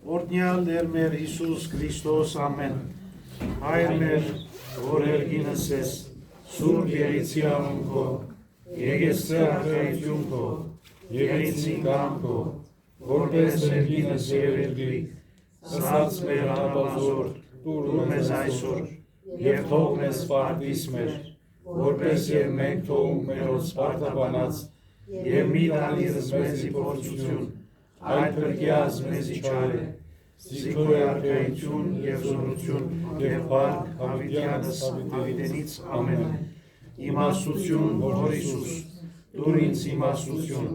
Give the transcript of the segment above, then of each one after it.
Օրհնյալ Տեր մեր Հիսուս Քրիստոս ամեն։ Հայր մեր, որ երկինս ես, Սուրբ Երիցի անուն քո, եկեղեցի արքայություն քո, եկեղեցի կամ քո, որպես երկինս եւ երկրի, սրած մեր անապազոր, տուր մեզ այսօր, եւ թող մեզ սպարտիս մեր, որպես եւ մենք թողում մերոց սպարտաբանած, եւ մի տանիրս մեզի փորձություն, այդ փրկյաց մեզի չարե, Սիքոյ արքայություն եւ զորություն եւ բարք հավիտյանս հավիտենից ամեն։ Իմաստություն, որ Հիսուս, դուր ինձ իմաստություն,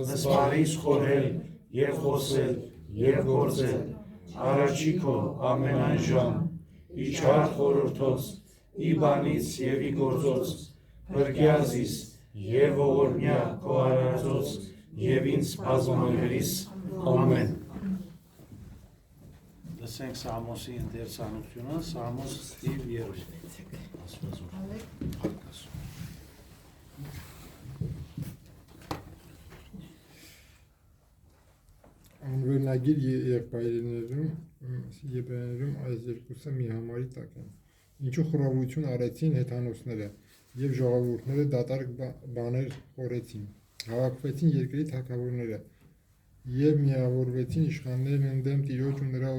ըսպարիս խորհել եւ խոսել եւ գործել, առաջի քո ամենայն ժամ, իջար խորհրդոց, ի բանից եւ ի գործոց, փրկյազիս եւ ողորմյա քո արածոց եւ ինձ բազմամերիս ամեն։ Լսենք Սամոսի ընթերցանությունը, Սամոս թիվ 3։ Անվերնագիր եղբայրներում այս երկուսը մի համարի տակ են։ Ինչու խռովություն արեցին հեթանոսները եւ ժողովուրդները դատարկ բաներ խորեցին։ Հավաքվեցին երկրի թագավորները եւ միավորվեցին իշխաններն ընդդեմ Տիրոջ ու նրա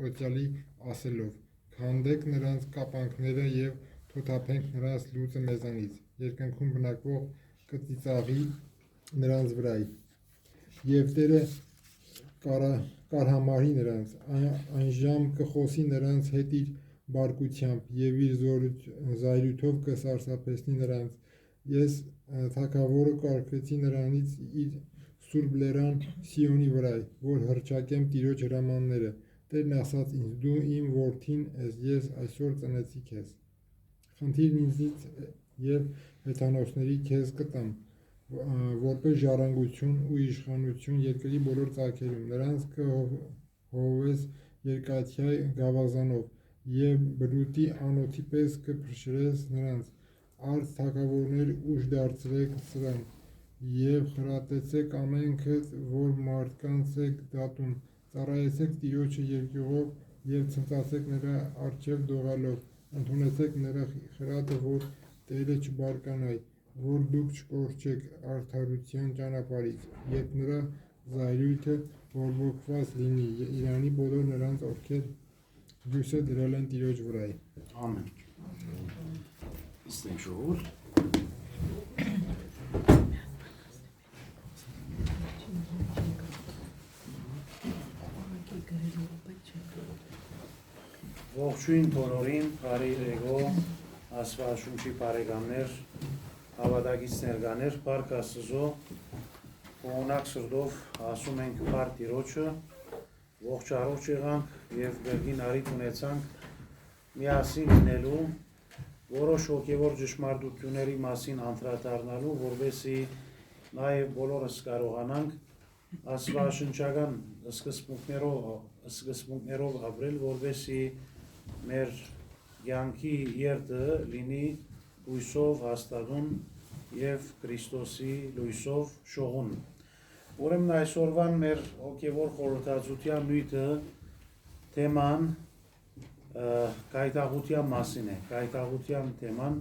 օծյալի ասելով. քանդեք նրանց կապանքները եւ թոթափենք նրանց լուծը մեզանից, երկնքում բնակվող կծիծաղի նրանց վրայի, եւ Տերը կարհամարի նրանց, այնժամ կխոսի նրանց հետ իր բարկությամբ եւ իր զայրույթով կսարսափեցնի նրանց։ Ես թագավորը կարգվեցի նրանից իր Սուրբ լերան Սիոնի վրա, որ հռչակեմ Տիրոջ հրամանները։ Տերն ասաց ինձ. դու իմ որդին ես, ես այսօր ծնեցի քեզ։ Խնդիրն ինձից եւ հեթանոսների քեզ կտամ, որպես ժառանգություն ու իշխանություն երկրի բոլոր ծագերում, նրանց կհովես երկաթյա գավազանով եւ բրուտի անոթի պես կփշրես նրանց, արդ թագավորներ ուժ դարձրեք սրան եւ խրատեցեք ամենքդ, որ մարդկանց եք դատում, ծառայեցեք Տիրոջը երկյուղով եւ ցնծացեք նրա առջև դողալով, ընդունեցեք նրա խրատը, որ Տերը չբարկանայ, որ դուք չկորչեք արդարության ճանապարհից, երբ նրա զայրույթը բորբոքված լինի Իրանի բոլոր նրանց, ովքեր դյուսը դրել են Տիրոջ վրա։ Ամեն։ Իստենք ժողովուրդ։ Ողջույն բոլորին, բարի եղո, Աստվածաշունչի բարեկամներ, հավատակից ներկաներ, Փառք Աստծո, ողնակ սրտով ասում ենք Փառք Տիրոջը, ողջ առողջ եղանք եւ բերգին արիթ ունեցանք միասին լինելու, որոշ հոգեվոր ճշմարտությունների մասին անդրադառնալու, որովհետեւ նաեւ բոլորս կարողանանք աստվածաշնչական սկզբունքներով ապրել, որովհետեւ մեր կյանքի երթը լինի հույսով հաստատուն եւ Քրիստոսի լույսով շողուն։ Ուրեմն այսօրվան մեր հոգեվոր խորհրդածության նույնը թեման կայտաղության մասին է։ Կայտաղության թեման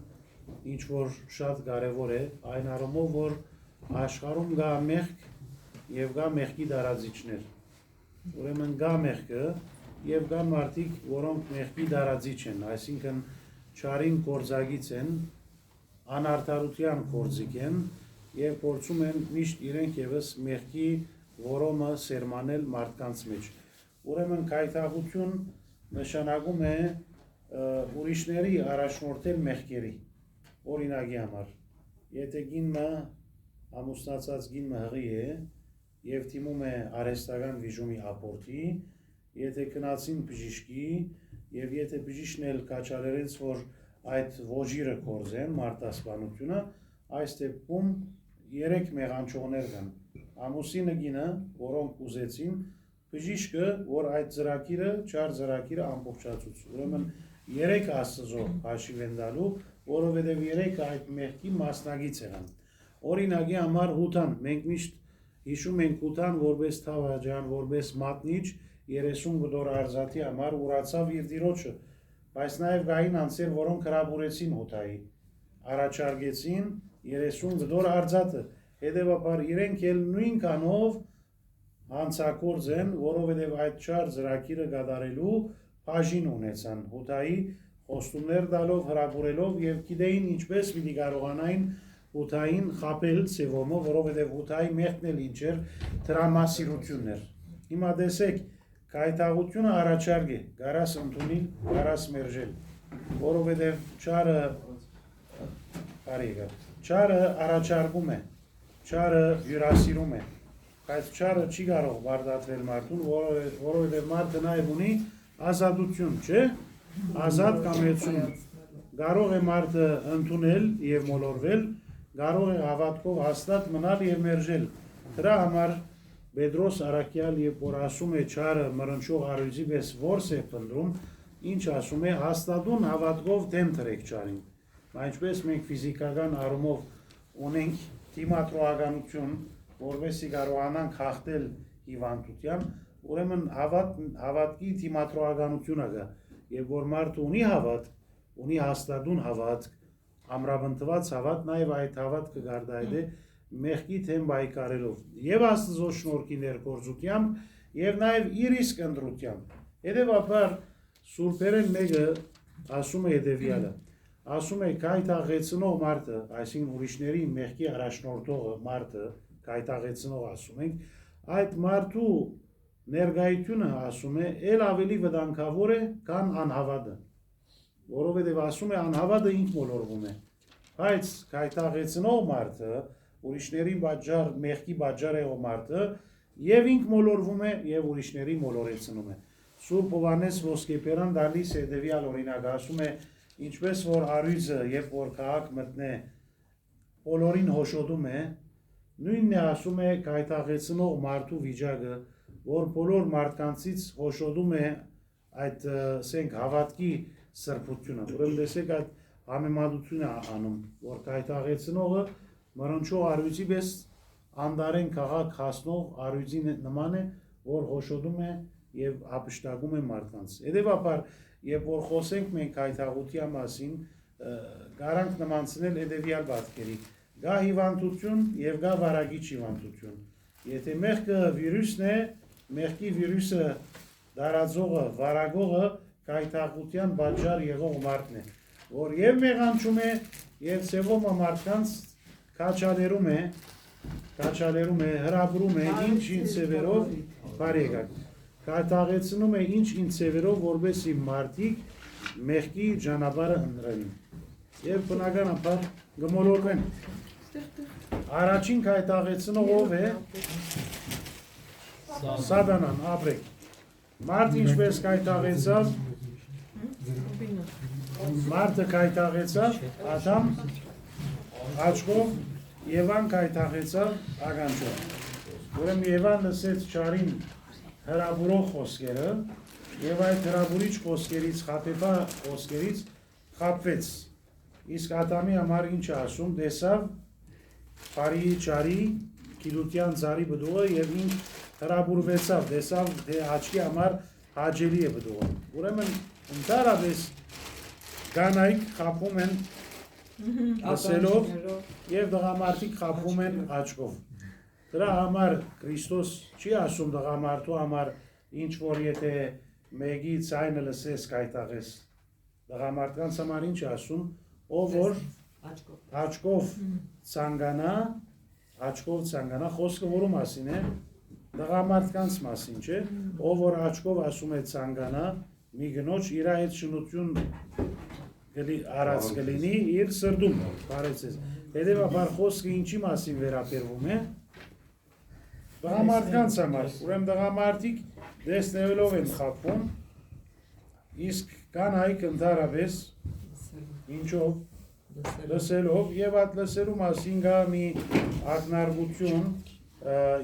ինչ որ շատ կարևոր է, այն առումով, որ աշխարհում կա մեղք եւ կա մեղքի դարածիչներ։ Ուրեմն կա մեղքը եւ կան մարդիկ, որոնք մեղքի դարածիչ են, այսինքն չարին կորձագից են, անարդարության կորձիկ են եւ փորձում են միշտ իրենք եւս մեղքի որոմը սերմանել մարդկանց մեջ։ Ուրեմն կայտաղություն նշանակում է ուրիշների առաջնորդել մեղքերի։ Օրինակի համար, եթե կինը ամուսնացած կինը հղի է եւ թիմում է արհեստական վիժումի ապորտի, եթե կնացին բժիշկի եւ եթե բժիշկն էլ կաչալերեց, որ այդ ոչիրը կորզեն մարտասպանությունը, այս դեպքում 3 մեղանչողներ կան։ Ամուսինը կինը, որոնք ուզեցին, բժիշկը, որ այդ ծրագիրը, չար ծրագիրը ամբողջացուց։ Ուրեմն 3 Աստծո հաշիվ են տալու, որովհետեւ 3 այդ մեղքի մասնագից եղան։ Օրինակի համար Հութան, մենք միշտ հիշում ենք Հութան որպես թավաջան, որպես մատնիչ 30 գդոր արզատի համար ուրացավ իր դիրոջը, բայց նաև գային անձեր, որոնք հրաբուրեցին հոթայի, առաջարկեցին 30 գդոր արզատը, հետևաբար իրենք էլ նույնքանով հանցակորձ են, որովհետև այդ չար ծրագիրը կատարելու բաժին ունեցան հոթայի խոստումներ տալով, հրաբուրելով եւ գիտեին ինչպես պիտի կարողանային հոթային խապել ծևոմը, որովհետև հոթայի մեղքն էլ ինչ էր դրամասիրությունն էր։ Հիմա տեսեք, կայտաղությունը առաջարկ է, գարաս ընդունիլ, գարաս մերժել, որովհետև չարը առաջարկում է, չարը հյուրասիրում է, բայց չարը չի կարող բարդատվել մարդուն, որովհետև մարդը նաև ունի ազատություն, չէ՞, ազատ կամեցություն, կարող է մարդը ընդունել և մոլորվել, կարող է հավատքով հաստատ մնալ և մերժել, դրա համար Պետրոս Արաքյալ երբ որ ասում է չարը մռնչող առյուծի պես որս է փնտրում, ինչ ասում է հաստատուն հավատքով դեմ թրեք չարին, այնպես մենք ֆիզիկական առումով ունենք դիմադրողականություն, որովհետեւ կարողանանք հաղթել հիվանդության, ուրեմն հավատքի դիմադրողականությունը կա, եւ որ մարդը ունի հավատք, ունի հաստատուն հավատք, ամրապնդված հավատք, նաեւ այդ հավատքը գարդայդե մեղքի թեմ բայկարելով եւ Աստծո շնորհքի ներկործությամբ եւ նաեւ իր իսկ ընտրությամբ։ Հետևաբար Սուրբերեն մեկը ասում է հետեւյալը. ասում է կայտաղեցնող մարդը, այսինքն ուրիշների մեղքի առաջնորդողը մարդը, կայտաղեցնող ասում ենք, այդ մարդու ներկայությունը ասում է ել ավելի վտանգավոր է, քան անհավատը, որովհետեւ ասում է անհավատը ինք մոլորվում է, բայց կայտաղեցնող մարդը ուրիշների բաժար, մեղքի բաժար եղող մարդը եւ ինք մոլորվում է եւ ուրիշների մոլորեցնում է։ Սուրբ Հովհաննես Ոսկեփերան դալիս հետեւյալ օրինակ ասում է, ինչպես որ առյուծը երբ որ քաղաք մտնե բոլորին հոշոտում է, նույնն է ասում է կայտաղեցնող մարդու վիճակը, որ բոլոր մարդկանցից հոշոտում է այդ ասենք հավատքի սրբությունը։ Ուրեմն տեսեք այդ համեմատությունը անում, որ կայտաղեցնողը մռնչող առյուծի պես անդարեն քաղաք հասնող առյուծի նման է, որ հոշոտում է եւ ապշտակում է մարդկանց։ Հետևաբար, երբ որ խոսենք մենք կայտաղության մասին, կարանք նմանցնել հետեւյալ պատկերի։ Գա հիվանդություն եւ գա վարագիչ հիվանդություն։ Եթե մեղքը վիրուսն է, մեղքի վիրուսը դարածողը, վարագողը կայտաղության պատճառ եղող մարդն է, որ եւ մեղանչում է եւ ծևոմը մարդկանց քաչալերում է, հրաբրում է ինչ-ինչ ծևերով, բարեկարգ, կայտաղեցնում է ինչ-ինչ ծևերով, որպեսզի մարդիկ մեղքի ճանապարհը ընտրեն եւ բնականաբար գմոլորվեն։ Առաջին կայտաղեցնող ով է? Սատանան, ապրեք։ Մարդ ինչպես կայտաղեցավ, մարդը կայտաղեցավ, Ադամ աչքով, Եվան կայտաղեցավ ականջով։ Ուրեմն Եվան լսեց չարին հրաբուրող խոսքերը եւ այդ հրաբուրիչ խոսքերից, խաբեբա խոսքերից խաբվեց։ Իսկ Ադամի համար ինչ ասում, տեսավ բարի չարի գիտության ծառի բդուղը եւ ինք հրաբուրվեցավ, տեսավ թե աչքի համար հաճելի է բդուղը։ Ուրեմն ընդհանրապես կանայք խաբում են լսելով եւ դղամարդիկ խաբում են աչքով։ Դրա համար Քրիստոս չի ասում դղամարդու համար ինչ որ եթե մեկի ցայնը լսես կայտաղես։ Դղամարդկանց համար ինչ ասում, ով որ աչքով ցանկանա, խոսքը որու մասին է, դղամարդկանց մասին, չէ՞, ով որ աչքով ասում է ցանկանա, մի գնոջ իր այդ շնություն արած կլինի իր սրդում, բարեցես։ Հետևաբար խոսքը ինչի մասին վերաբերվում է, դղամարդկանց համար, ուրեմն դղամարդիկ տեսնելով են խաբվում, իսկ կանայք ընդհանրապես ինչով լսելով եւ այդ լսելու մասին կա մի ակնարկություն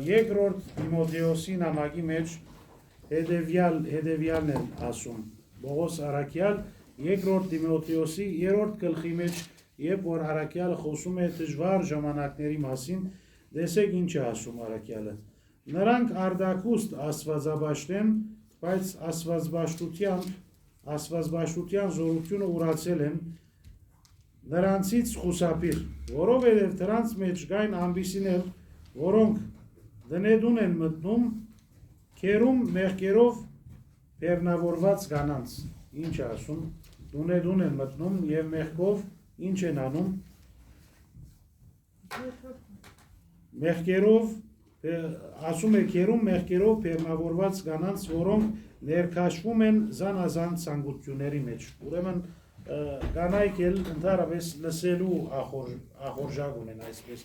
երկրորդ Տիմոթեոսի նամակի մեջ հետեւյալն են ասում Պողոս Արաքյալ երկրորդ Տիմոթեոսի 3-րդ գլխի մեջ երբ որ Արաքյալը խոսում է դժվար ժամանակների մասին, տեսեք ինչ է ասում Արաքյալը։ Նրանք արդակուստ աստվածաբաշտ են, բայց աստվածբաշխության զորությունը ուրացել են նրանցից խուսափիր, որովհետև դրանց մեջ կային ամբիսիներ, որոնք դնեդուն են մտնում քերում մեղքերով բեռնավորված կանանց, ինչ է ասում, դունեդուն են մտնում եւ մեղքով ինչ են անում, մեղքերով ասում է քերում մեղքերով բեռնավորված կանանց, որոնք ներքաշվում են զանազան ցանկությունների մեջ։ Ուրեմն կանայք էլ ընդհանրապես լսելու ախորժակ ունեն այսպես,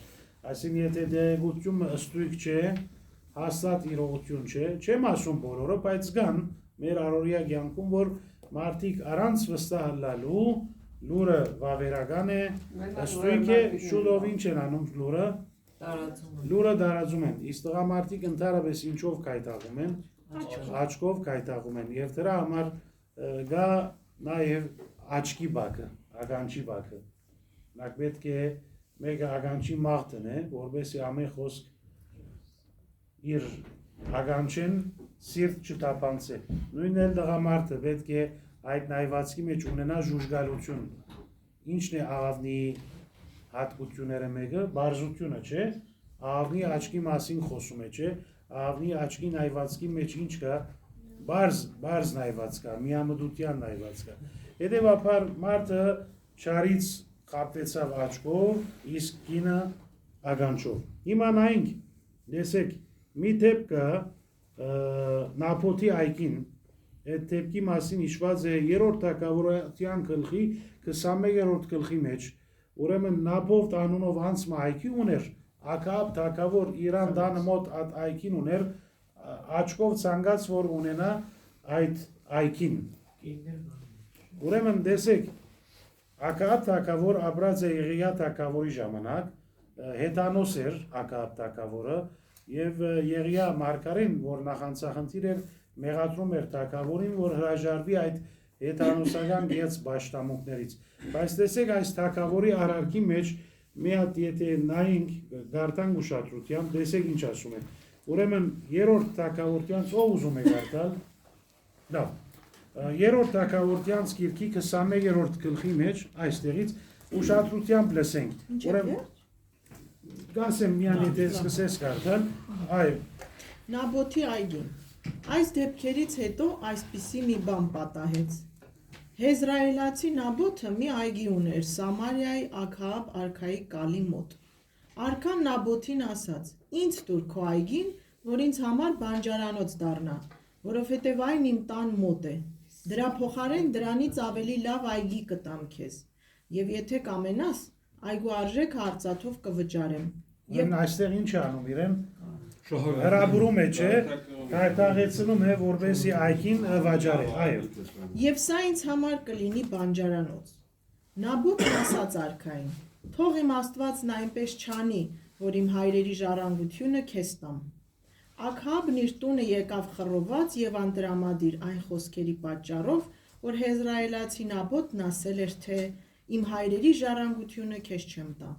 այսինքն եթե դեղեցումը ըստույք չէ, հաստատ իրողություն չէ, չեմ ասում բոլորը, բայց կան մեր առօրյա կյանքում, որ մարդիկ առանց վստահ ըլլալու լուրը վավերական է, ըստույք է, շուտով ինչ են անում լուրը դարածում են, իսկ տղամարդիկ ընդհանրապես ինչով կայտաղում են, աչքով կայտաղում են, եւ դրա համար գա նաեւ աչքի բակը, ականջի բակը, նա պետք է մեկը ականջի մաղթն է, որովհետեւ ամեն խոսք իր ականջին սիրտ չտապանցե, նույնն էլ տղամարդը պետք է այդ նայվածքի մեջ ունենա ժուժգալություն, ինչն է աղավնի հատկությունները մեկը, բարձությունը չէ, աղավնի աչքի մասին խոսում է, չէ, աղավնի աչքի նայվածքի մեջ ինչ կա, բարձ նայված կա, միամտության նայված կա, հետևաբար մարդը չարից խաբվեցավ աչքով, իսկ կինը ականջով, հիմա նայենք, տեսեք, մի դեպք կա Նապոթի այգին, այդ դեպքի մասին հիշված է 3-րդ թագավորության գլխի 21-րդ գլխի մեջ, ուրեմն Նապոթ անունով անձը այգի ուներ, Աքաբ թագավոր Իրան տանը մոտ այդ այգին ուներ, աչքով ցանկաց որ ունենա այդ այգին։ Ուրեմն տեսեք, Աքաբ թագավոր ապրած է Եղիա թագավորի ժամանակ, հետանոս էր Աքաբ թագավորը, եւ Եղիա մարգարեն, որ նախանցախնդիր էր մեղադրում էր թագավորին, որ հրաժարվի այդ հետանոսական գեց բաշտամունքներից։ Բայց տեսեք այս թագավորի արարքի մեջ մի հատ եթե նայենք գարտան ուշադրությամբ, տեսեք ինչ ասում է։ Ուրեմն 3-րդ թագավորյանց ով ուզում է գարտալ։ Լավ։ 3-րդ թագավորյանց գիրքի 21-րդ գլխի մեջ այստեղից ուշադրությամբ լսենք։ Ուրեմն գասեմ միան եթե սկսես գարտալ, այո։ Նաբոթի այգին։ Այս դեպքերից հետո այսպիսի մի բան պատահեց։ Հեզրայելացի Նաբոթը մի այգի ուներ Սամարիայի Աքաբ արքայի կալի մոտ։ Արքան Նաբոթին ասաց. «Ինձ տուր քո այգին, որ ինձ համար բանջարանոց դառնա, որովհետև այն իմ տան մոտ է։ Դրա փոխարեն դրանից ավելի լավ այգի կտամ քեզ, եւ եթե կամենաս, այգու արժեքը արծաթով կվճարեմ»։ Եվ այստեղ ինչ է անում իրեն։ Հրաբուրում է, չէ, կայտաղեցնում է, որպեսզի այգին վաճառի, այո։ Եվ սա ինձ համար կլինի բանջարանոց։ Նաբոթն ասաց արքային. «Թող իմ Աստվածն այնպես չանի, որ իմ հայրերի ժառանգությունը քեզ տամ»։ Աքաբն իր տունը եկավ խռոված եւ անտրամադիր այն խոսքերի պատճառով, որ հեզրայելացի Նաբոթն ասել էր, թե իմ հայրերի ժառանգությունը քեզ չեմ տա։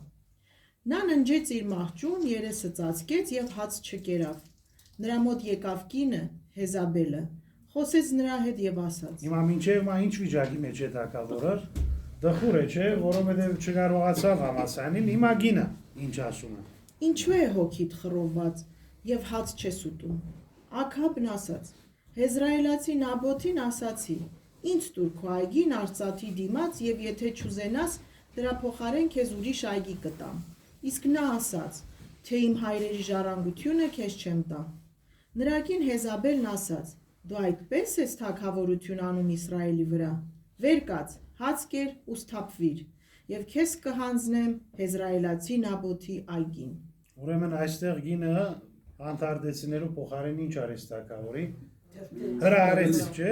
Նա ննջեց իր մահճուն, երեսը ծածկեց եւ հաց չկերավ։ Նրա մոտ եկավ կինը Հեզաբելը, խոսեց նրա հետ եւ ասաց. Հիմա մինչև ինչ վիճակի մեջ է թագավորը, դխուր է, չէ, որովհետև չկարողացավ համացանել, հիմա գինը ինչ ասում է։ Ինչու է հոգիդ խռոված եւ հաց չես ուտում։ Աքաբն ասաց. Հեզրայելացի Նաբոթին ասացի. Ինձ տուր քո այգին արծաթի դիմաց եւ եթե չուզենաս, դրա փոխարեն քեզ ուրիշ այգի կտամ։ Իսկ նա ասաց, թե իմ հայրերի ժառանգությունը քեզ չեմ տա։ Նրա կին Հեզաբելն ասաց. Դու այդպես ես թագավորություն անում Իսրայելի վրա։ Վեր կաց, հաց կեր ու սթափվիր, եւ քեզ կհանձնեմ Հեզրայելացի Նաբոթի այգին։ Ուրեմն այստեղ գինը հանդարտեցնելու փոխարեն ինչ արեց թագավորի։ Հրահարեց, չէ,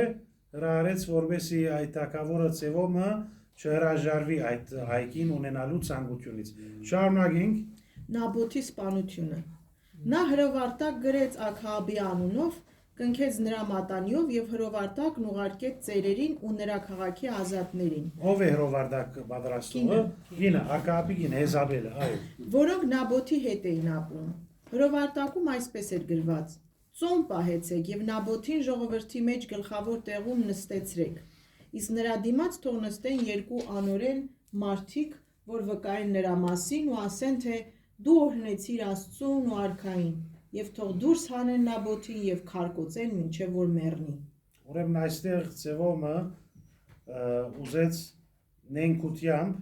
հրահարեց, որովհետեւ այդ թագավորը ծևոմը չհրաժարվի այդ այգին ունենալու ցանկությունից։ Շարունակենք Նաբոթի սպանությունը։ Նա հրովարտակ գրեց Աքաբի անունով, կնքեց նրա մատանիով եւ հրովարտակն ուղարկեց ծերերին ու նրա քաղաքի ազատներին։ Ով է հրովարտակ պատրաստողը։ Գինը, Աքաբի գին, Հեզաբելը, այո։ Որոնք Նաբոթի հետ էին ապրում։ Հրովարտակում այսպես էր գրված. ծոմ պահեցեք եւ Նաբոթին ժողովրդի մեջ գլխավոր տեղում նստեցրեք։ Իսկ նրա դիմաց թող նստեն երկու անօրեն մարդիկ, որ վկային նրա մասին ու ասեն, թե դու օրհնեցիր Աստծուն ու արքային, եւ թող դուրս հանեն Նաբոթին եւ քարկոծեն մինչեւ որ մեռնի։ Ուրեմն այստեղ Ծևոմը ուզեց նենքությամբ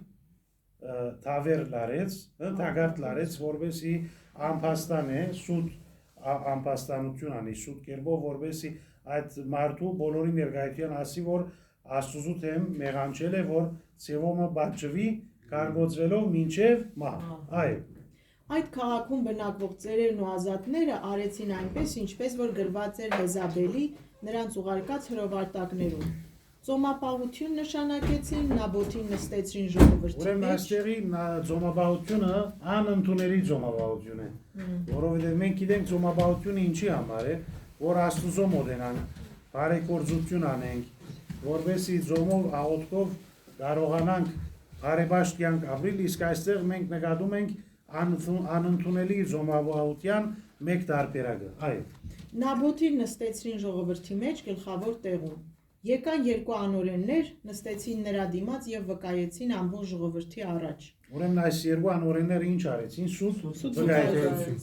թավեր լարեց, թագարտ լարեց, որովհետեւ ամփաստան է, սուտ ամփաստանություն անի, սուտ կերպով, որովհետեւ այդ մարդու բոլորի ներկայության ասի, որ Աստուծո թեմ մեղանչել է, որ Ծևոմը բաճվի կարգոծվելով մինչև մահ։ Այո։ Այդ քաղաքում բնակվող ծերերն ու ազատները արեցին այնպես, ինչպես որ գրված էր Հեզաբելի նրանց ուղարկած հրովարտակներում։ Ծոմապահություն նշանակեցին, Նաբոթին նստեցրին ժողովրդի Ուրեմն մեջ։ այստեղի ծոմապահությունը անընդունելի ծոմապահություն է, որովհետև մենք գիտենք ծոմապահությունը ինչի համար է, որ Աստուծո մոտենանք, բարեգործություն անենք, որովհետեւ ծոմով աղոթքով կարողանանք բարեպաշտ կյանք ապրել, իսկ այստեղ մենք նկատում ենք անընդունելի ծոմապահության մեկ տարբերակը։ Այո։ Նաբոթին նստեցրին ժողովրդի մեջ գլխավոր տեղում։ Եկան երկու անօրեններ, նստեցին նրա դիմաց եւ վկայեցին ամբողջ ժողովրդի առաջ։ Ուրեմն այս երկու անօրենները ինչ արեցին, սուտ վկայեցին։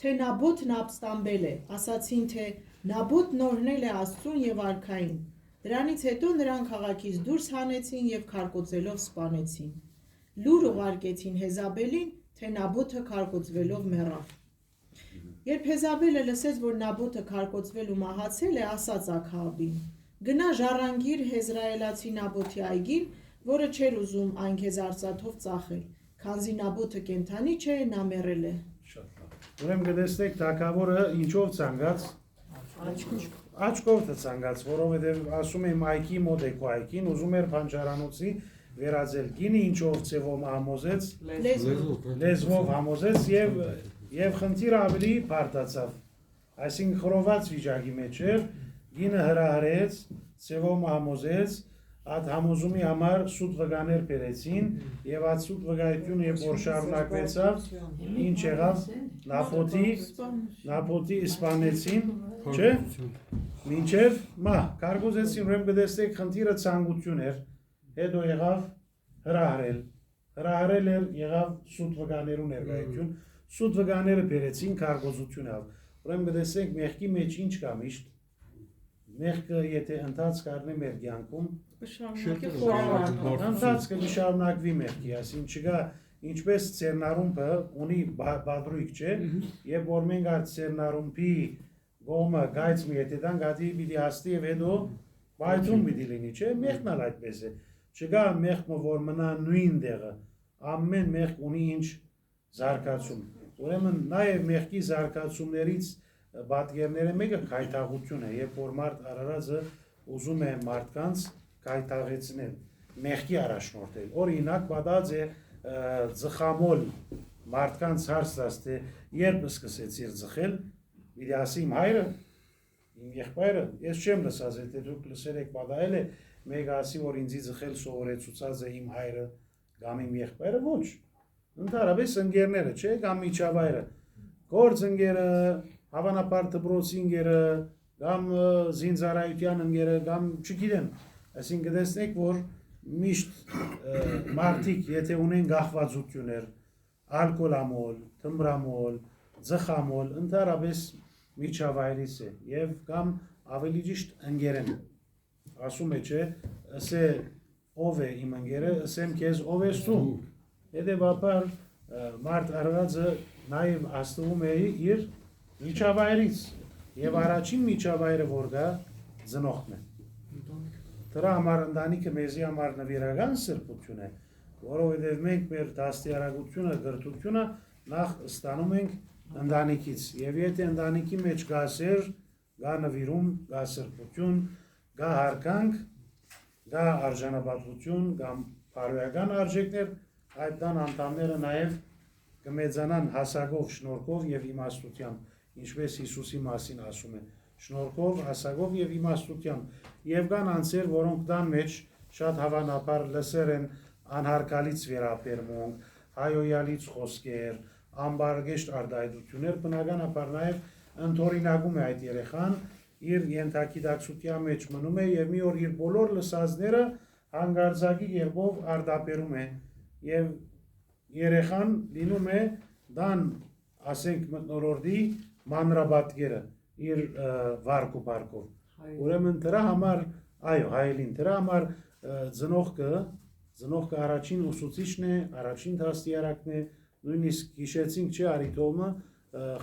Թե Նաբոթն ապստամբել է, ասացին, թե Նաբոթն օրհնել է Աստծուն եւ արքային։ Դրանից հետո նրան քաղաքից դուրս հանեցին եւ քարկոծելով սպանեցին։ Լուր ուղարկեցին Հեզաբելին, թե Նաբոթը քարկոծվելով մեռավ։ Երբ Հեզաբելը լսեց, որ Նաբոթը քարկոծվել ու մահացել է, ասաց Աքահաբին. «Գնա ժառանգիր Հեզրայելացի Նաբոթի այգին, որը չէր ուզում այն քեզ արծաթով ծախել, քանզի Նաբոթը կենդանի չէ, նա մեռել է»։ Ուրեմն գտեսնեք թագավորը ինչով ցանկաց աչքով ցանկաց, որովհետև ասում եմ այգի մոտ եկու այգին, ուզում էր փանջարանոցի վերածել գինը, ինչով Ծևոմը համոզեց, լեզվով համոզեց եւ խնդիրը ավելի բարդացավ։ Այսինքն խորոված վիճակի մեջ էր, գինը հրահրեց, Ծևոմը համոզեց, այդ համոզումի համար սուտ վկաներ բերեցին եւ այդ սուտ վկայությունը երբ որ շարունակվեցավ, ինչ եղավ, Նաբոթի սպանեցին, չէ՞, մինչև մահ, կարգոծեցին, ուրեմն գտեսնեք խնդիրը ցանկություն էր, հետո եղավ հրահրել էր, եղավ սուտ վկաներու ներկայություն, սուտ վկաները բերեցին կարգոծություն ավ, ուրեմն գտեսնեք մեղքի մեջ ինչ կա միշտ, մեղքը եթե ընթացք առնի մեր կյանքում, ընթացքը կշարունակվի մեղքի, այսինքն չկա ինչպես ծերնարումբը ունի բադրույք չէ, երբ որ մենք այդ ծերնարումբի գոմը գայծ մի եթե դան գադի պիտի հաստի եւ հետո բայթում պիտի լինի, չէ, մեղքն էլ այդպես է, չկա մեղքը որ մնա նույն տեղը, ամեն մեղք ունի ինչ զարգացում, ուրեմն նաեւ մեղքի զարգացումներից պատկերները մեկը քայթաղություն է, երբ որ մարդ արարածը ուզում է մարդկանց քայթաղեցնել, մեղքի առաջնորդել, օրինակ պատած է ձխամոլ մարդկանց հարցած թե երբ սկսեցիր ձխել, պիտի ասի իմ հայրը, իմ եղբայրը, ես չեմ լսած, եթե դուք լսել եք պատահել է, մեկ ասի որ ինձի ձխել սովորեցուցած է իմ հայրը կամ իմ եղբայրը, ոչ, ընդհանրապես ընկերները, չէ, կամ միջավայրը, գործ ընկերը, հավանաբար դպրոցի ընկերը, կամ զինծառայության ընկերը, կամ չգիտեմ, այսինքն գտեսնեք, որ միշտ մարդիկ, եթե ունեն գաղվածություններ, ալկոլամոլ, թմրամոլ, ձխամոլ, ընդհանրապես միջավայրից է, եւ կամ ավելի ճիշտ ընկերեն, ասում է չէ, ասե ով է իմ ընկերը, ասեմ քեզ ով ես դու, հետեւաբար մարդ արարածը նաեւ աստվում է իր միջավայրից, եւ առաջին միջավայրը որ դա ծնողն է, դրա համար ընտանիքը մեզի համար նվիրական սրբություն է, որովհետև մենք մեր դաստիարակությունը, գրթությունը նախ ստանում ենք ընտանիքից, եւ եթե ընտանիքի մեջ կա սեր, կա նվիրում, կա սրբություն, կա հարկանք, կա արժանապատվություն, կա բարոյական արժեքներ, այդ տան անդամները նաեւ կմեծանան հասակով, շնորհքով եւ իմաստությամբ, ինչպես Հիսուսի մասին ասում է, շնորհքով, հասակով եւ իմաստությամբ, եւ կան անձեր, որոնք տան մեջ շատ հավանաբար լսեր են անհարգալից վերաբերմունք, հայոյալից խոսքեր, ամբարգեշտ արտահայտություններ, բնականաբար նաեւ ընթորինակում է այդ երեխան, իր ենթագիտակցության մեջ մնում է եւ մի օր իր բոլոր լսածները հանգարձակի երբով արդապերում է եւ երեխան լինում է դան ասենք մտնորորդի մանրաբատկերը իր վարկու բարկով ուրեմն դրա համար այո հայելին դրա համար ծնողքը առաջին ուսուցիչն է առաջին դաստիարակն է նույնիսկ հիշեցինք չէ Արիթոմը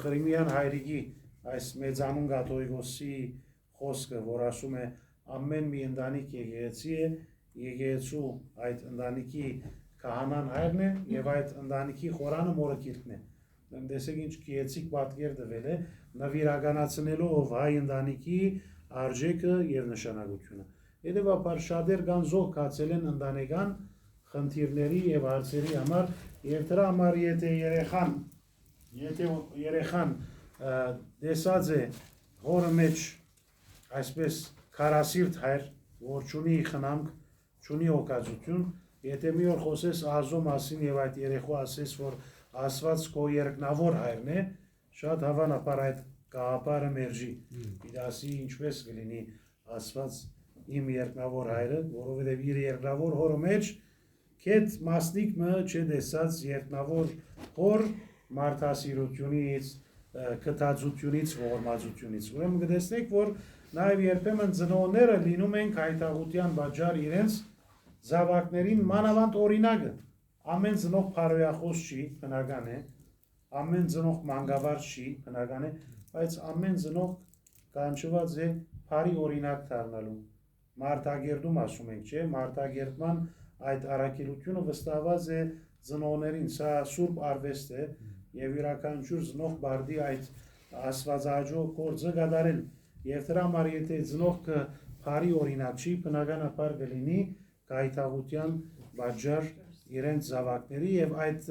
Խրիմյան հայրիկի այս մեծանուն Գաթողիկոսի խոսքը որ ասում է ամեն մի ընտանիք եկեղեցի է եկեղեցու այդ ընտանիքի քահանան հայրն է եւ այդ ընտանիքի խորանը մորը քիրքն է տեսեք ինչ գեղեցիկ պատկեր տվել է նվիրականացնելով հայ ընտանիքի արժեքը եւ նշանակությունը հետեւաբար շատեր կան զոհ կացել են ընտանեկան խնդիրների եւ հարցերի համար եւ դրա համար եթե երեխան տեսած է հորը մեջ այսպես քարասիրտ հայր որ չունի խնամք չունի օկազություն եթե մի օր խոսես Ահազո մասին եւ այդ երեխու ասես որ Աստված քո երկնավոր հայրն է շատ հավանաբար այդ կաղապարը մերժի իրասի ինչպես կլինի Աստված իմ երկնավոր հայրը որովհետեւ իր երկնավոր հորը մեջ քեթ մասնիկ մը չդեսած երկնավոր հոր մարդասիրությունից կտածությունից ողորմածությունից ուրեմն կտեսնեք որ նաեւ երբեմն ծնողները լինում են հայտաղության բաժար իրենց զավակներին մանավանդ օրինակը ամեն ծնող փարոյախոս չի բնական է ամեն ծնող մանկավարժ չի բնական է բայց ամեն ծնող կանչված է բարի օրինակ դառնալու մարտագերդում ասում ենք չէ մարտագերդման այդ առաքելությունը վստահված է ծնողներին սա սուրբ արվեստ է եւ յուրաքանչյուր ծնող բարդի այդ աստվածաճո գործը կատարել եւ դրա համար եթե ծնողքը բարի օրինակ չի բնականաբար կլինի գայթաղության բաժար իրենց զավակների եւ այդ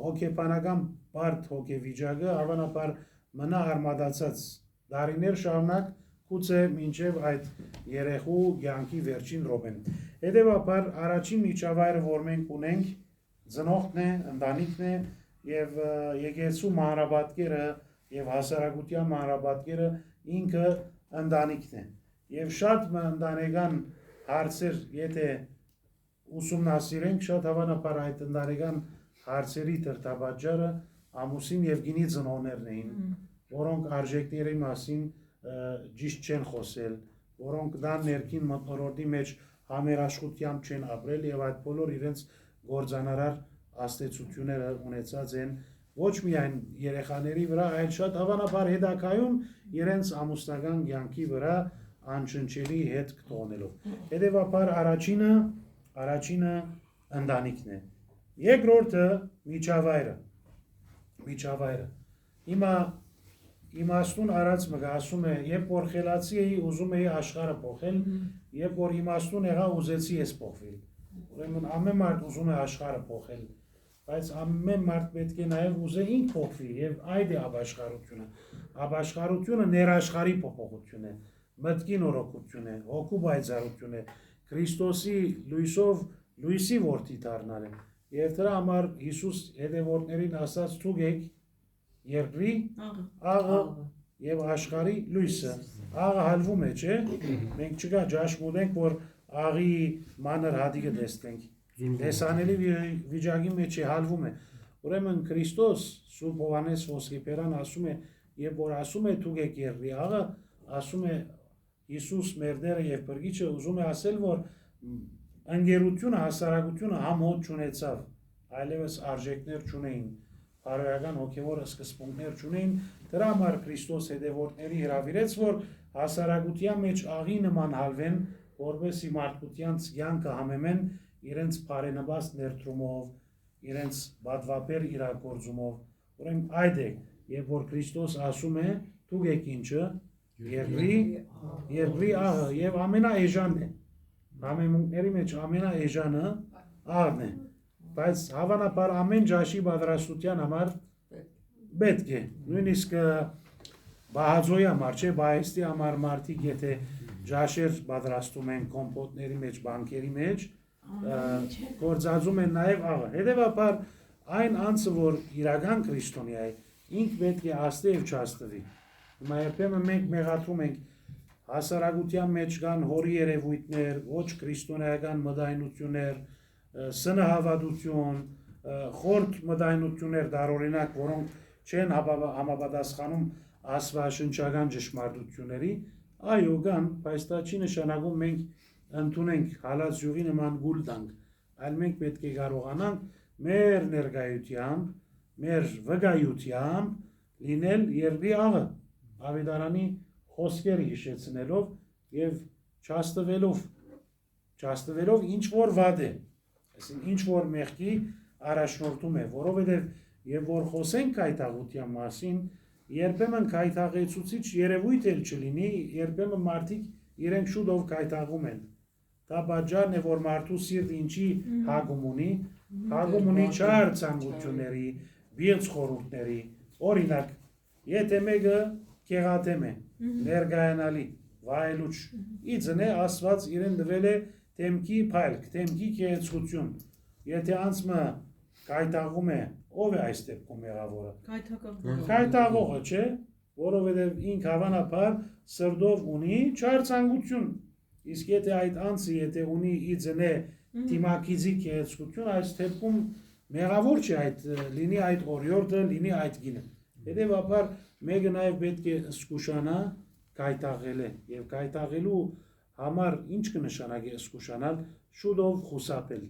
հոգեբանական բարդ հոգեվիճակը հավանաբար մնա արմատացած դարիներ շարունակ գուցե մինչեւ այդ երեխու կյանքի վերջին րոպեն հետեւաբար առաջին միջավայրը որ մենք ունենք ծնողն է ընտանիքն է եւ եկեղեցու մանրաբատկերը եւ հասարակության մանրաբատկերը ինքը ընտանիքն է եւ շատ ընտանեկան հարցեր եթե ուսումնասիրենք շատ հավանաբար այդ ընտանեկան հարցերի դրդաբաժարը ամուսին եւ գինի ծնողներն էին որոնք արժեքների մասին ճիշտ չեն խոսել որոնք դա ներքին մտնոլորտի մեջ համերաշխությամբ չեն ապրել եւ այդ բոլոր իրենց գործանարար աստեցությունները ունեցած են ոչ միայն երեխաների վրա այլ շատ հավանաբար հետագայում իրենց ամուսնական կյանքի վրա անշնչելի հետ կթողնելով հետեւաբար առաջինը ընտանիքն է երկրորդը միջավայրը հիմա իմաստուն արած մը ասում է երբ որ խելացի էի ուզում էի աշխարհը փոխել երբ որ իմաստուն եղա ուզեցի ես փոխվել ուրեմն ամեն մարդ ուզում է աշխարհը փոխել բայց ամեն մարդ պետք է նաև ուզե ինք փոխվի եւ այդ է ապաշխարությունը ներաշխարհի փոփոխություն է մտքի նորոգություն է հոգու բայցարություն է Քրիստոսի լույսով լույսի որդի դառնալ է եւ դրա համար Հիսուս հետևորդներին ասաց թուգեք երկրի աղը եւ աշխարհի լույսը աղը հալվում է չէ մենք չկա ճաշմուտենք որ աղի մանր հադիկը տեսնենք տեսանելի վիճակի մեջ է հալվում է ուրեմն Քրիստոս Սուրբ Հովհաննես Ոսկեփերան ասում է երբ որ ասում է թուգեք երկրի աղը ասում է Հիսուս մեր Տերը եւ Փրկիչը ուզում է ասել որ ընկերությունը հասարակությունը համոտ չունեցավ այլևս արժեքներ չունեին բարոյական հոգեվոր սկզբունքներ չունեին դրա համար Քրիստոս հետևորդների հրավիրեց որ հասարակության մեջ աղի նման հալվեն որովհետեւ մարդկության կյանքը համեմեն իրենց բարենպաստ ներդրումով իրենց բադվաբեր իրագործումով ուրեմն այդ է երբ որ Քրիստոս ասում է թուգեք ինչը երկրի աղը եւ ամենաէժանն է համեմունքների մեջ ամենաէժանը աղն է բայց հավանաբար ամեն ջաշի պատրաստության համար պետք է նույնիսկ բահաձոյի համար չէ բայեստի համար մարդիկ եթե ջաշեր պատրաստում են կոմպոտների մեջ բանկերի մեջ գործածում են նաև աղը հետևաբար այն անձը որ իրական քրիստոնյա է ինք պետք է աստե եւ չաստվի։ Հիմա երբեմն մենք մեղադրում ենք հասարակության մեջ կան հորի երևույթներ, ոչ քրիստոնեական մտայնություններ, սնահավատություն, խորտ մտայնություններ դարօրինակ, որոնք չեն համապատասխանում աստվածաշնչական ճշմարտությունների, այո կան, բայց դա չի նշանակում մենք ընդունենք հալած յուղի նման գուլ տանք, այլ մենք պետք է կարողանանք մեր ներկայությամբ, մեր վկայությամբ լինել երկրի աղը, Ավետարանի խոսքերը հիշեցնելով եւ չաստվելով ինչ որ վատ է, այսինքն ինչ որ մեղքի առաջնորդում է, որովհետեւ եւ որ խոսենք կայտաղության մասին, երբեմն կայտաղեցուցիչ երևույթ էլ չլինի, երբեմն մարդիկ իրենք շուտով կայտաղում են։ Դա պատճառն է, որ մարդու սիրտը ինչի հագում ունի չար ցանկությունների, բիծ խորհուրդների, օրինակ, եթե մեկը կեղատեմ է, ներգայանալի, վայելուչ, իձն է Աստված իրեն տվել է թեմքի փայլք, թեմքի կեղեցկություն, եթե անցմը կայտաղում է, ով է այս դեպքում մեղավորը։ Կայտաղողը, չէ, որովհետև ինք հավանաբար սրտով ունի չար ցանկություն, իսկ եթե այդ անձը եթե ունի իձն է դիմակիզի կեղեցկություն, այս դեպքում մեղավոր չէ այդ լինի այդ օրիորդը, լինի այդ գինը։ Հետևաբար մեկը նաև պետք է զգուշանա կայտաղել է եւ կայտաղելու համար ինչ կնշանակի զգուշանալ շուտով խուսափել։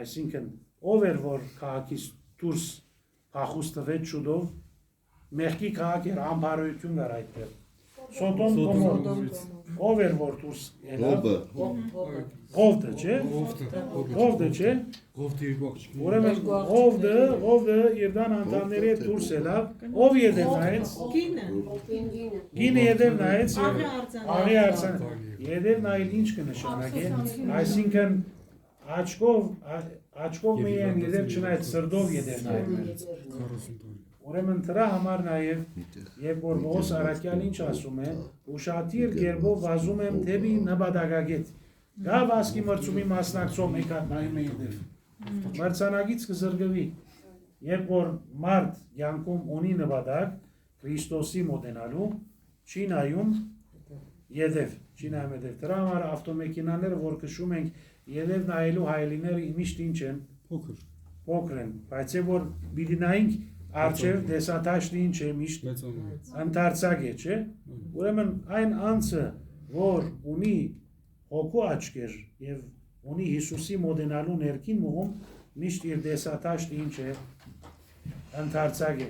Այսինքն ով էր որ քաղաքից դուրս փախուստվեց շուտով մեղքի քաղաք էր ամբարոյություն կար այդտեղ Սոդոմ Գոմոր ով էր որ դուրս ելավ Ղովդը չէ Ղովդը չէ ուրեմն Ղովդը Իրդան անտանների հետ դուրս ելավ ով ետև նայեց գինը ետև նայեց աղի արձան ետև նայել ինչ կնշանակի այսինքն աչքով միայն ետև չնայեց սրտով ետև նայել Ուրեմն դրա համար նաև երբ որ Պողոս առաքյալը ինչ ասում է ուշադիր կերպով վազում եմ դեպի նպատակագետ գա վասկի մրցումի մասնակցող եկած նայում է ետև մրցանակից կզրկվի երբ որ մարդ կյանքում ունի նպատակ Քրիստոսի մոտենալու չի նայում ետև դրա համար ավտոմեքենաները որ քշում ենք ետև նայելու հայելիները միշտ ինչ են փոքր են բայց որ պիտի նայենք Արչև դեսատաշտի ինչ է միշտ ընդարձակ է, չէ, ուրեմն այն անձը, որ ունի հոգու աչքեր և ունի Հիսուսի մոտենալու ներքին մուղում, միշտ իր դեսատաշտի ինչ է ընդարձակ է,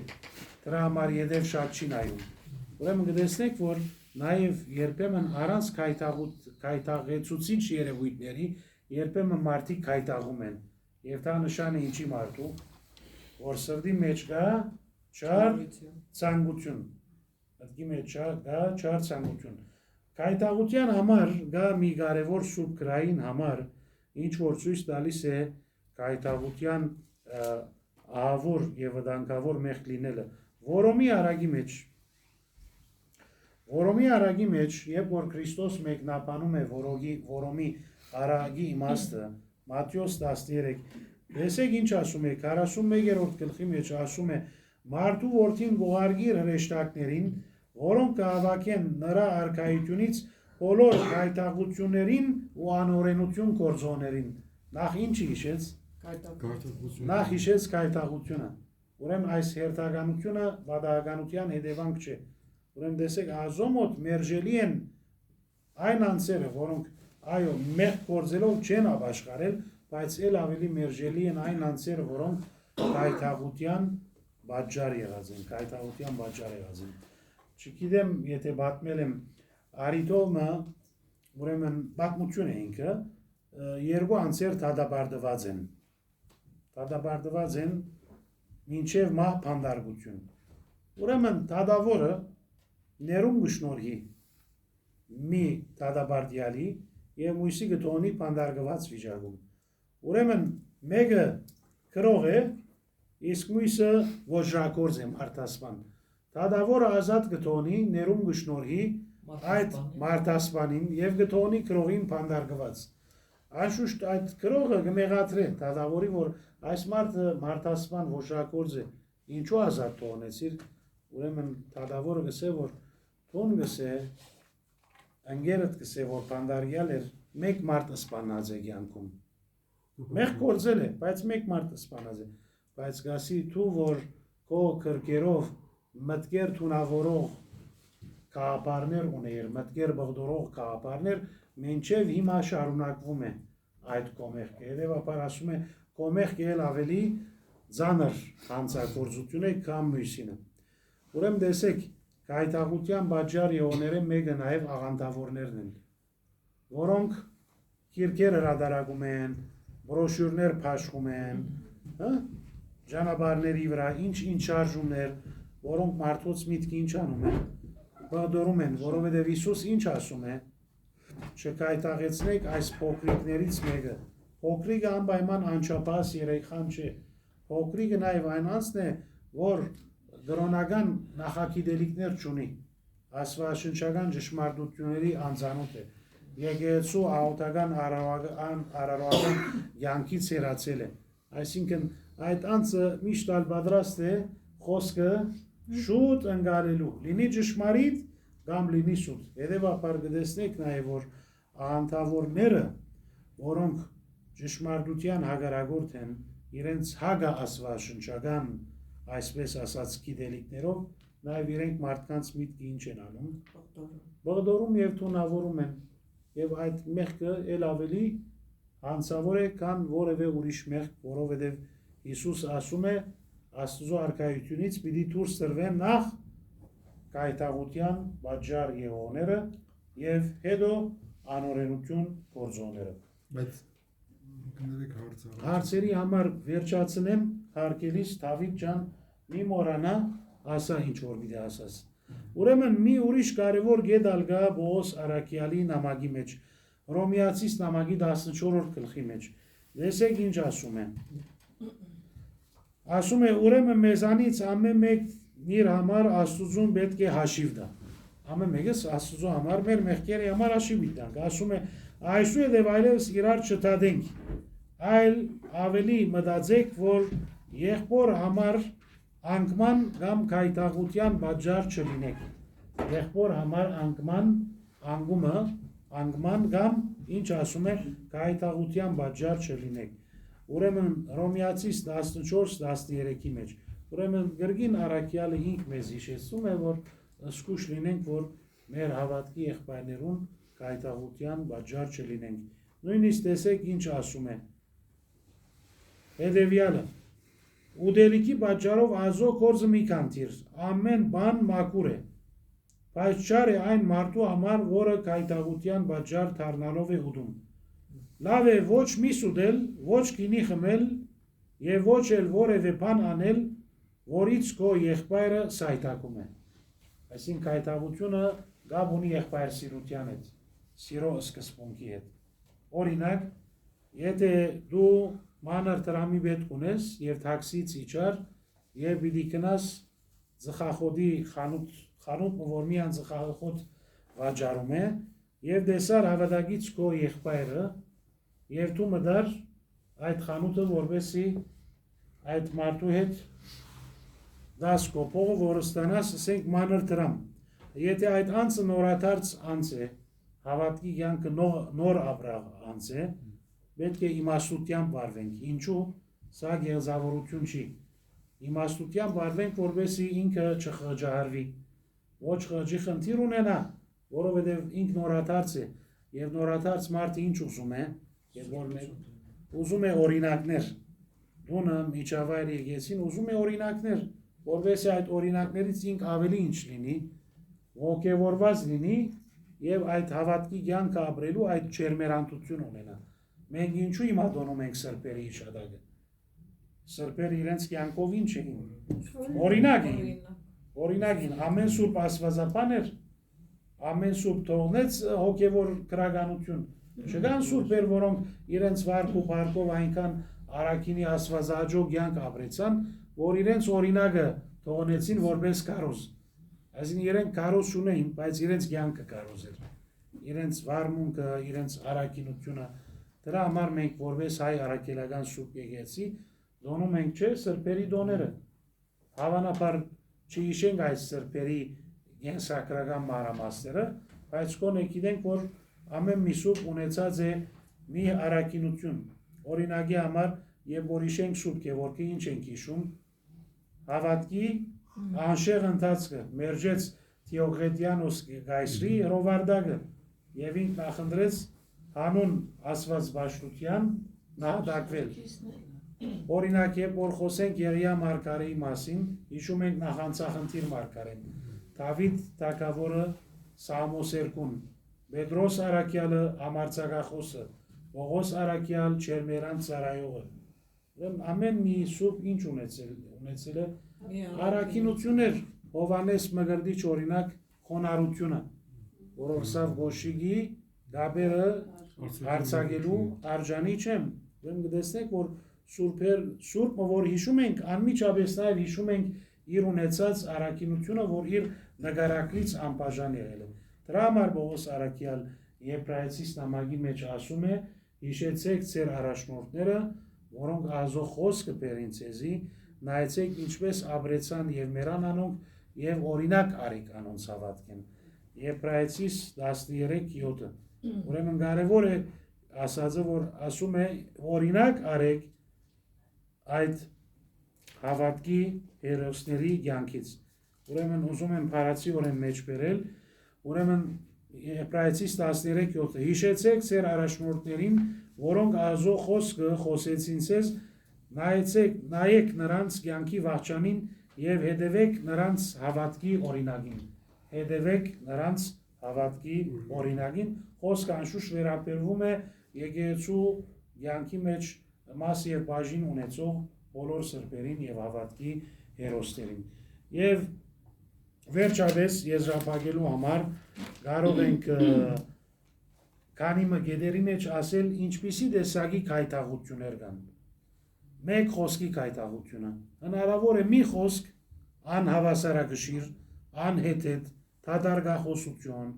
դրա համար ետև շատ չի նայում, ուրեմն կտեսնեք, որ նաև երբեմն առանց կայտաղեցուցիչ երևույթների, երբեմն մարդիկ կայտաղում են, և դա նշան է ինչի մարդու, որ սրտի մեջ կա չար ցանկություն, սրտի մեջ կա չար ցանկություն։ Կայտաղության համար կա մի կարևոր սուրբ գրային համար, ինչ որ ցույց տալիս է կայտաղության ահավոր եւ վտանգավոր մեղք լինելը։ Որոմի արագի մեջ, երբ որ Քրիստոս մեկնաբանում է որոմի արագի իմաստը, Մատթեոս 13 Տեսեք ինչ ասում է 41-րդ գլխի մեջ ասում է մարդու որդին գողարգիր հրեշտակներին, որոնք կհավաքեն նրա արքայությունից բոլոր կայտաղություններին ու անօրենություն գործողներին։ Նախ ինչի հիշեց? Նախ հիշեց կայտաղությունը։ Ուրեմն այս հերթականությունը վատահականության հետևանք չէ։ Ուրեմն տեսեք ազոմոտ մերժելի են այն անձերը, որոնք այո մեղք գործելով չեն ապաշխարել բայց էլ ավելի մերժելի են այն անձերը, որոնք կայտաղության պատճառ եղած են, Չգիտեմ, եթե պատմել եմ Արիդովը, ուրեմն պատմություն է ինքը, երկու անձեր դատապարտված են մինչև մահ փանդարգություն։ Ուրեմն դատավորը ներում կշնորհի մի դատապարտյալի և մյուսի կթողնի փանդարգված վիճակում։ Ուրեմն մեկը քրող է, իսկ մյուսը ոճրագործ է մարդասպան։ Դատավորը ազատ կթողնի, ներում կշնորհի այդ մարդասպանին և կթողնի քրողին փանդարգված։ Անշուշտ այդ քրողը կմեղադրե դատավորի, որ այս մարդը մարդասպան ոճրագործ է Ինչու ազատ թողնեցիր, ուրեմն թադավորը գսե, որ թուն գսե, ընկերդ գսե, որ բանդարյալ էր, մեկ մարդ սպանած է կյանքում։ Մեկ գործել է, բայց մեկ մարդ սպանած է, բայց գասի թու, որ քո կրկերով մտքեր թունավորող կաղապարներ ուներ, մտքեր բղդորող կաղապարներ, մինչև հիմա շարունակվում է այդ կոմեղքը, հետևաբար ասում է, կոմեղքը էլ ավելի ծանր հանցագործություն է կամ մյուսինը։ Ուրեմն տեսեք, գայթակղության պատճառ եղողները մեկը նաև աղանդավորներն են, որոնք քիրքեր հրադարագում են, բրոշյուրներ փաշխում են, ճանապարհների վրա ինչ շարժումներ, որոնք մարդուց միտքը ինչ անում են, բղդորում են, որովհետև Հիսուս ինչ ասում է, չկայտաղեցնեք այս փոքրիկներից մեկը։ Փոքրիկը անպայման անչափահաս երեխան չէ։ Փոքրիկը նաև այն անձն է, որ կրոնական նախագիտելիքներ չունի, աստվածաշնչական ճշմարտությունների անծանոթ է, եկեղեցու աղոթական արարողական կյանքից հեռացել է, այսինքն այդ անձը միշտ պատրաստ է խոսքը շուտ ընկալելու, լինի ճշմարիտ կամ լինի սուտ։ Հետևաբար կտեսնեք նաև, որ աղանդավորները, որոնք ճշմարտության հակարակորդ են, իրենց հագա աստվածաշնչական, այսպես ասած, գիտելիքներով, նաև իրենք մարդկանց միտքը ինչ են անում, բղդորում եւ թունավորում են, եւ այդ մեղքը ել ավելի հանցավոր է, քան որևէ ուրիշ մեղք, որովհետեւ Հիսուս ասում է, Աստծո արքայությունից պիտի դուրս տրվեն նախ կայտաղության պատճառ եղողները եւ հետո անօրենություն գործողները։ Բայց կներեք հարցերի համար վերջացնեմ, հարկելիս Դավիթ ջան, մի մոռանա, ասա ինչ որ պիտի ասաս։ Ուրեմն մի ուրիշ կարևոր գեդալ գա Պողոս Արաքյալի նամակի մեջ, Հռոմեացիս նամակի 14-րդ գլխի մեջ։ Լսեք ինչ ասում է։ Ասում է, ուրեմն մեզանից ամեն մեկ իր համար Աստծուն պետք է հաշիվ տա։ Ամեն մեկս Աստծո համար մեր մեղքերի համար հաշիվ տանք։ Ասում է, այսուհետև այլևս իրար չտադենք, այլ ավելի մտածեք, որ եղբոր համար անկման կամ կայտաղության պատճառ չլինեք։ Եղբոր համար անկման կամ ինչ ասում է, կայտաղության պատճառ չլինեք։ Ուրեմն Հռոմեացիս 14-13-ի մեջ, ուրեմն գրգին Արաքյալը ինք մեզ հիշեցնում է, որ զգուշ լինենք, որ մեր հավատքի եղբայրներուն կայտաղության պատճառ չլինենք։ Նույնիսկ տեսեք ինչ ասում է։ Հետևյալը. ուտելիքի պատճառով ազո կորձը մի կանթիր, ամեն բան մաքուր է, բայց չար է այն մարդու համար, որը կայտաղության պատճառ դառնալով է ուտում։ Լավ է ոչ միս ուտել, ոչ գինի խմել եւ ոչ էլ որևէ բան անել, որից քո եղբայրը սայթակում է։ Այսինքն կայտաղությունը գաբ ունի եղբայր սիրության հետ, սիրո սկզբունքի հետ։ Օրինակ, եթե դու մանր տրամի պետք ունես եւ թաքսից իջար եւ պիտի գնաս ծխախոտի խանութ, որ մի անծխախոտ վաճառում է եւ տեսար հավատագից քո եղբայրը եւ դու մտար այդ խանութը, որովհետեւ այդ մարդու հետ դաս կոպողը, որ ստանաս, ասենք մանր դրամ։ Եթե այդ անձը նորադարձ անձ է, հավատքի կյանքը նոր ապրող անձ է, պետք է իմաստությամբ վարվենք։ Ինչու՞, սա գեղձավորություն չի։ Իմաստությամբ վարվենք, որովհետեւ ինքը չխղճահարվի։ Ոչ խղճի խնդիր ունենա, որովհետեւ ինք նորադարձ է, եւ նորադարձ մարդը ինչ ուզում է, ուզում է օրինակներ։ Դունը միջավայր եկեցին, ուզում է օրինակներ, որովհետեւ այդ օրինակներից ինք ավելի ինչ լինի, ոգևորված լինի եւ այդ հավատքի կյանքը ապրելու այդ ջերմերանդություն ունենա։ Մենք ինչու հիմա դոնում ենք սրբերի հիշադակը։ Սրբերը իրենց կյանքով ինչ էին։ Օրինակ էին, ամեն սուրբ աստվածապան էր, ամեն սուրբ թողնեց հոգևոր քրագանություն։ Չկան սուրբեր, որոնք իրենց վարք ու բարկով այնքան արաքինի աստվածաաջո կյանք ապրեցան, որ իրենց օրինակը թողնեցին որպես կարոզ։ Այսինքն իրենք կարոզ չունեին, բայց իրենց կյանքը կարոզ էր։ Իրենց վարմունքը, իրենց արաքինությունը, դրա համար մենք որպես հայ արաքելական սուրբ եկեղեցի դոնում ենք չէ սրբերի դոները։ Հավանաբար չհիշենք այս սրբերի կենսագրական մանրամասները, բայց կոնե գիտենք, որ ամեն մի սուրբ ունեցած է մի առաքինություն։ Օրինակի համար, երբ որ հիշենք Սուրբ Գևորգը, ինչ ենք հիշում, հավատքի անշեղ ընթացքը, մերժեց Թիոկրետիանոս գայսրի ռովարդակը եւ ինք նախընտրեց հանուն Աստված Բաշխության նահատակվել։ Օրինակ, երբ որ խոսենք Եղիա մարգարեի մասին, հիշում ենք նախանցախնդիր մարգարեն, Դավիթ թագավորը Սաղմոս 2-ն, Պետրոս Արաքյալը համարձակախոսը, Պողոս Արաքյալ Չերմերան ծառայողը։ Ամեն մի սուրբ ինչ ունեցել է առաքինություններ, Հովանես Մկրտիչ օրինակ խոնարհությունը, որով սավ գոշիգի դաբերը հարցակելու արժանի չեմ։ Ուրեմն կտեսնեք, որ սուրբը, որ հիշում ենք, անմիջապես նաև հիշում ենք իր ունեցած առաքինությունը, որ իր նկարակրից անբաժան եղել է։ Դրա համար Պողոս Արաքյալ Եբրայեցիս նամակի մեջ ասում է. հիշեցեք ձեր առաջնորդները, որոնք ազո խոսքը բերին ցեզի, նայեցեք ինչպես ապրեցան եւ մերան անոնք եւ օրինակ արեք անոնց հավատքեն։ Եբրայեցիս 13:7։ Ուրեմն կարևոր է ասածը, որ ասում է օրինակ արեք այդ հավատքի հերոսների կյանքից։ Ուրեմն ուզում եմ փարացիորեն մեջ բերել, ուրեմն Եբրայեցիս 13:7 հիշեցեք ձեր առաջնորդներին, որոնք ազո խոսքը խոսեցին ցեզ, նայեք նրանց կյանքի վախճանին եւ հետևեք նրանց հավատքի օրինակին։ Հետևեք նրանց հավատքի օրինակին, խոսքը անշուշտ վերաբերվում է եկեղեցու կյանքի մեջ մաս եւ բաժին ունեցող բոլոր սրբերին եւ հավատքի հերոսներին։ Եվ վերջապես եզրափակելու համար կարող ենք քանի մգեդերի մեջ ասել ինչպիսի տեսակի քայթաղություններ կան։ Մեկ խոսքի քայթաղությունը։ Հնարավոր է մի խոսք անհավասարակշիռ, անհեթեթ, թադարգախոսություն,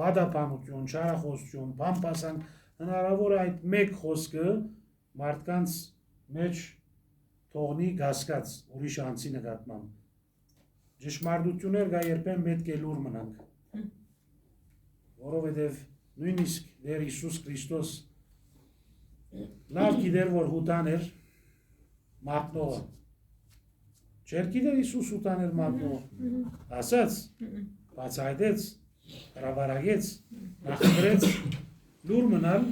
վադապանություն, չարախոսություն, բամբասան, հնարավոր է այդ մեկ խոսքը մարդկանց մեջ թողնի գասկած ուրիշ անձի նկատմամբ։ Ճշմարտություններ կա երբեմն պետք է լուր մնանք, որովհետև նույնիսկ դեր Հիսուս Քրիստոս լավ գիտեր, որ հուտան էր մատնողը։ Չէր գիտեր Հիսուս հուտան էր մատնողը։ Ասաց, բացահայտեց, հրավարակեց, նախընտրեց լուր մնալ,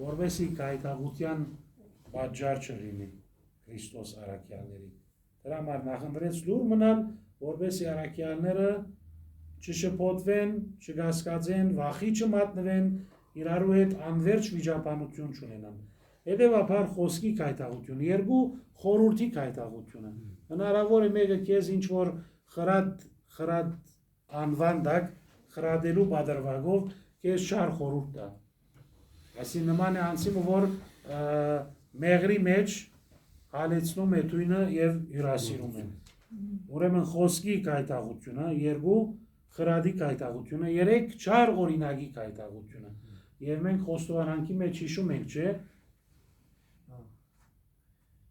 որովհետեւ քայթաղության պատճառ չլինի Քրիստոս առաքյալների։ Դրա համար նախընտրեց լուր մնալ, որովհետեւ առաքյալները չշփոթվեն, չգասկածեն, վախի չմատնվեն, իրարու հետ անverջ վիճաբանություն չունենան։ Հետևաբար խոսքի քայթաղություն, երկու խորհրդի քայթաղությունը։ Հնարավոր է մեկը քեզ ինչ որ խրատ անվան տակ խրադելու բادرվագով քեզ շար խորհուրդ տա։ Այսինքն նման է անցիմը, որ մեղրի մեջ հալեցնում է թույնը եւ հյուրասիրում է։ Ուրեմն խոսքի քայթաղությունը, երկու խրադի քայթաղությունը, երեք չար օրինակի քայթաղությունը։ Եվ մենք խոստովանանքի մեջ հիշում ենք, չէ՞,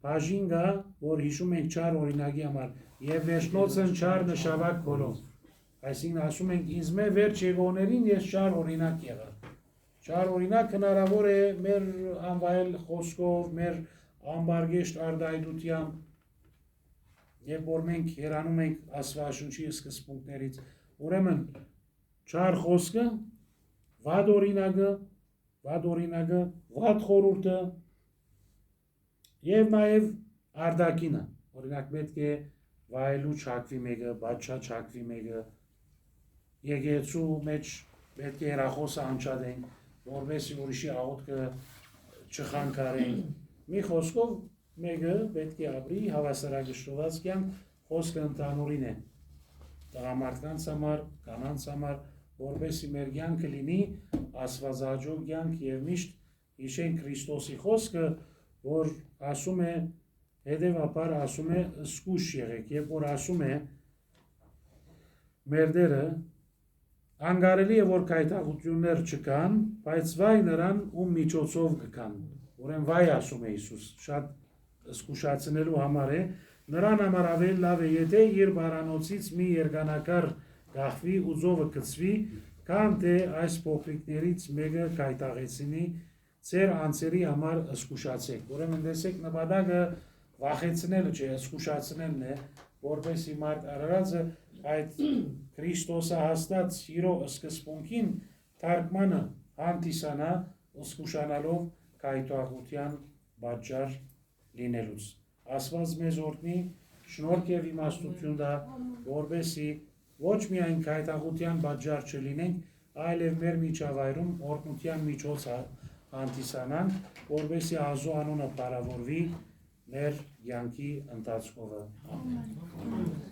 բաժին կա, որ հիշում ենք չար օրինակի համար, եւ վերջնոցն չար նշավակ բոլով։ Այսինքն ասում ենք ինձ մե վերջ եղողներին ես չար օրինակ եղա։ Չար օրինակ հնարավոր է մեր անվայել խոսքով, մեր ամբարգեշտ արտահայտությամբ, երբ որ մենք հեռանում ենք Աստվածաշնչի սկզբունքներից, ուրեմն չար խոսքը, վատ օրինակը, վատ խորհուրդը եւ նաեւ արտակինը, օրինակ պետք է վայելու չակվի մեկը, բաչա չակվի մեկը, եկեղեցու մեջ պետք է հեռախոսը անջատենք, որովհետեւ ուրիշի աղոթքը չխանգարենք։ Մի խոսքով մեկը պետք է ապրի հավասարակշռված կյանք, խոսքը ընդհանուրին է տղամարդկանց համար, կանանց համար, որովհետեւ մեր կյանքը լինի աստվածահաճո կյանք եւ միշտ հիշենք Քրիստոսի խոսքը, որ ասում է, հետևաբար ասում է զգուշ եղեք, երբ որ ասում է մեր Տերը անկարելի է որ քայթաղություններ չկան, բայց վայ նրան ում միջոցով կգան։ Ուրեմն վայ ասում է Հիսուս, շատ զգուշացնելու համար է, Նրան համար ավելի լավ է, եթե իր բարանոցից մի երգանակար գախվի ու զովը կծվի, քան թե այս փոքրիկներից մեկը կայտաղեցնի, ձեր անձերի համար զսկուշացեք։ Ուրեմն տեսեք, նպատակը վախեցնելը չէ, զսկուշացնելն է, որպեսզի մարդ արարածը այդ Քրիստոսահաստատ սիրո սկզբունքին թարգմանը հանդիսանա, զսկուշանալով կայտաղության պատճառ լինելուց։ Աստված մեզ օրհնի, շնորհք եւ իմաստություն տա, որպեսզի ոչ միայն կայտաղության պատճառ չլինենք, այլև մեր միջավայրում օրհնության միջոց հանդիսանանք, որպեսզի Աստծո անունը փառավորվի մեր կյանքի ընթացքով։ Ամեն։